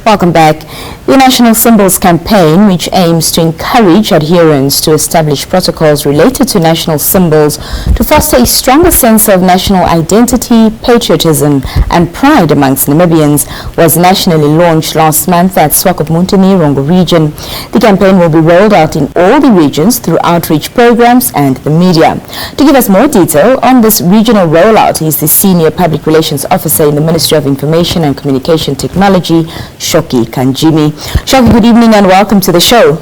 Welcome back. The National Symbols campaign, which aims to encourage adherence to established protocols related to national symbols to foster a stronger sense of national identity, patriotism and pride amongst Namibians, was nationally launched last month at Swakopmund in the Erongo Region. The campaign will be rolled out in all the regions through outreach programs and the media. To give us more detail on this regional rollout is the Senior Public Relations Officer in the Ministry of Information and Communication Technology, Shoki Kandjimi. Shoki, good evening and welcome to the show.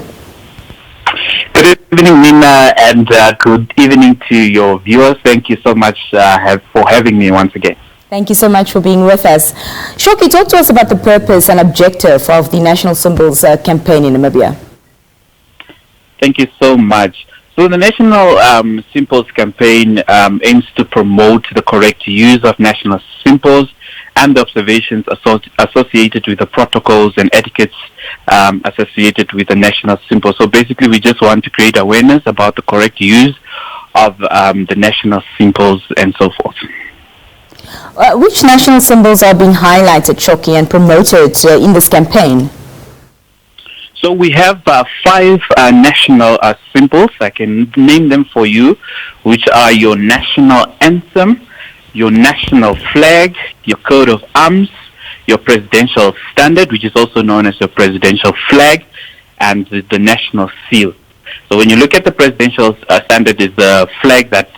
Good evening, Nina, and good evening to your viewers. Thank you so much for having me once again. Thank you so much for being with us. Shoki, talk to us about the purpose and objective of the National Symbols campaign in Namibia. Thank you so much. So the National Symbols campaign aims to promote the correct use of national symbols and the observations associated with the protocols and etiquettes associated with the national symbol. So basically, we just want to create awareness about the correct use of the national symbols and so forth. Which national symbols are being highlighted, Shoki, and promoted in this campaign? So we have 5 national symbols. I can name them for you, which are your national anthem, your national flag, your coat of arms, your presidential standard, which is also known as your presidential flag, and the national seal. So when you look at the presidential standard, is the flag that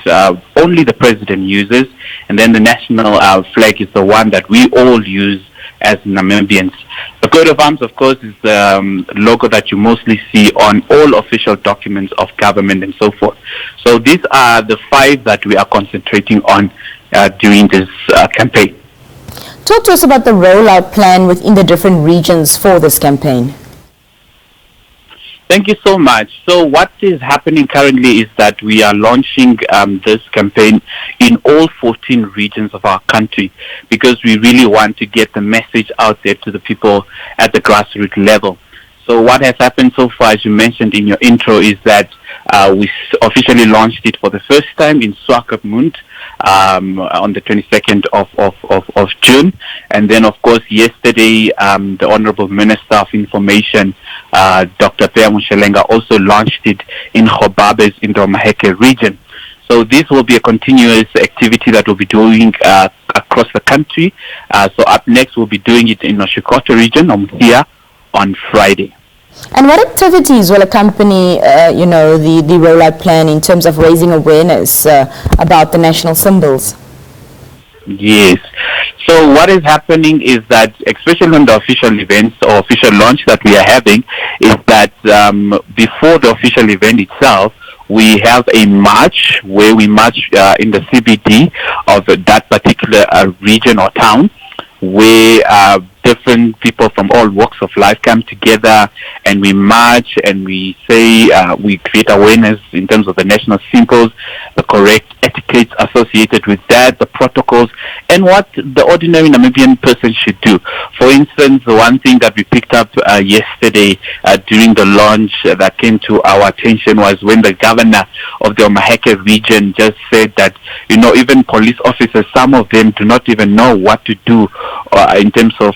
only the president uses, and then the national flag is the one that we all use as Namibians. The coat of arms, of course, is the logo that you mostly see on all official documents of government and so forth. So these are the 5 that we are concentrating on during this campaign. Talk to us about the rollout plan within the different regions for this campaign. Thank you so much. So what is happening currently is that we are launching this campaign in all 14 regions of our country, because we really want to get the message out there to the people at the grassroots level. So what has happened so far, as you mentioned in your intro, is that we officially launched it for the first time in Swakopmund on the 22nd of June. And then, of course, yesterday, the Honorable Minister of Information, Dr. Pea Mushelenga, also launched it in Gobabes in the Erongo Region. So this will be a continuous activity that we'll be doing across the country. So up next, we'll be doing it in the Shoki Region, here on Friday. And what activities will accompany, the rollout plan in terms of raising awareness about the national symbols? Yes. So what is happening is that, especially on the official events or official launch that we are having, is that before the official event itself, we have a march where we march in the CBD of that particular region or town, where different people from all walks of life come together, and we march and we say we create awareness in terms of the national symbols, the correct etiquettes associated with that, the protocols, and what the ordinary Namibian person should do. For instance, one thing that we picked up yesterday during the launch that came to our attention was when the governor of the Erongo Region just said that, even police officers, some of them do not even know what to do in terms of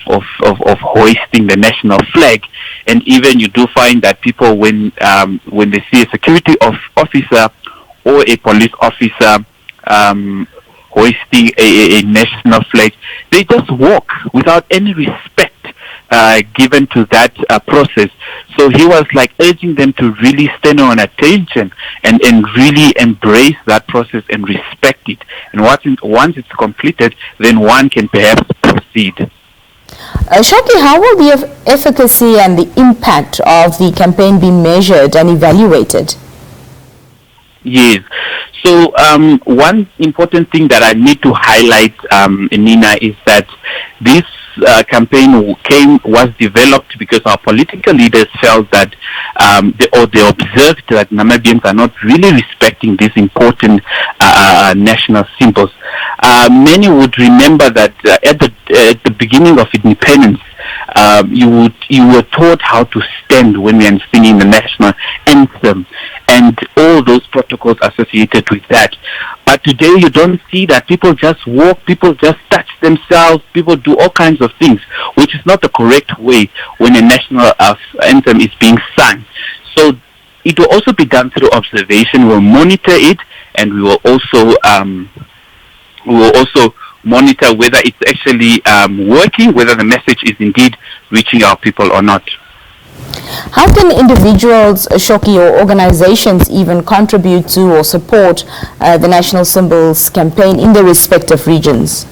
hoisting the national flag. And even you do find that people, when they see a security officer or a police officer hoisting a national flag, they just walk without any respect given to that process. So he was like urging them to really stand on attention and really embrace that process and respect it. And once it's completed, then one can perhaps proceed. Shoki, how will the efficacy and the impact of the campaign be measured and evaluated? Yes. So one important thing that I need to highlight, Nina, is that this campaign was developed because our political leaders felt that they observed that Namibians are not really respecting these important national symbols. Many would remember that at the beginning of independence, you were taught how to stand when we are singing the national anthem and all those protocols associated with that. But today you don't see that. People just walk, people just touch themselves, people do all kinds of things, which is not the correct way when a national anthem is being sung. So it will also be done through observation. We'll monitor it, and we will also monitor whether it's actually working, whether the message is indeed reaching our people or not. How can individuals, Shoki, or organizations even contribute to or support the National Symbols campaign in their respective regions?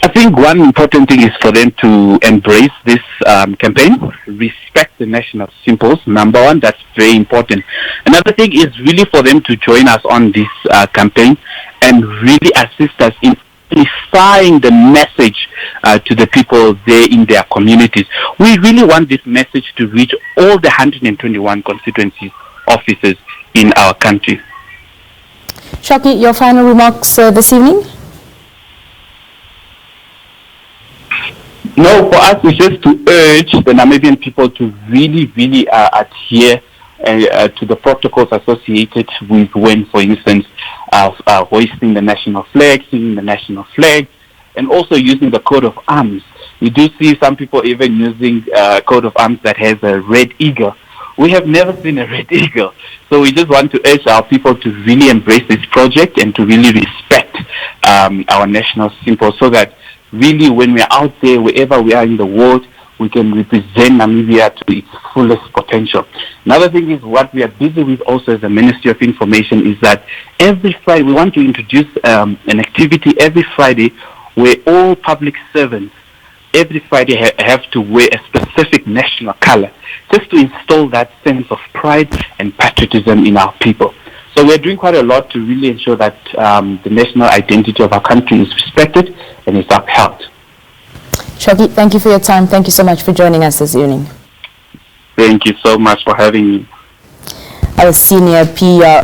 I think one important thing is for them to embrace this campaign, respect the national symbols, number one. That's very important. Another thing is really for them to join us on this campaign and really assist us in amplifying the message to the people there in their communities. We really want this message to reach all the 121 constituencies offices in our country. Shoki, your final remarks this evening? No, for us, it's just to urge the Namibian people to really adhere to the protocols associated with when, for instance, hoisting the national flag, singing the national flag, and also using the coat of arms. We do see some people even using a coat of arms that has a red eagle. We have never seen a red eagle. So we just want to urge our people to really embrace this project and to really respect our national symbol, so that really when we're out there, wherever we are in the world, we can represent Namibia to its fullest potential. Another thing is what we are busy with also as the Ministry of Information is that every Friday, we want to introduce an activity every Friday where all public servants every Friday have to wear a specific national color, just to install that sense of pride and patriotism in our people. So we're doing quite a lot to really ensure that the national identity of our country is respected and is upheld. Shoki, thank you for your time. Thank you so much for joining us this evening. Thank you so much for having me. Our senior PR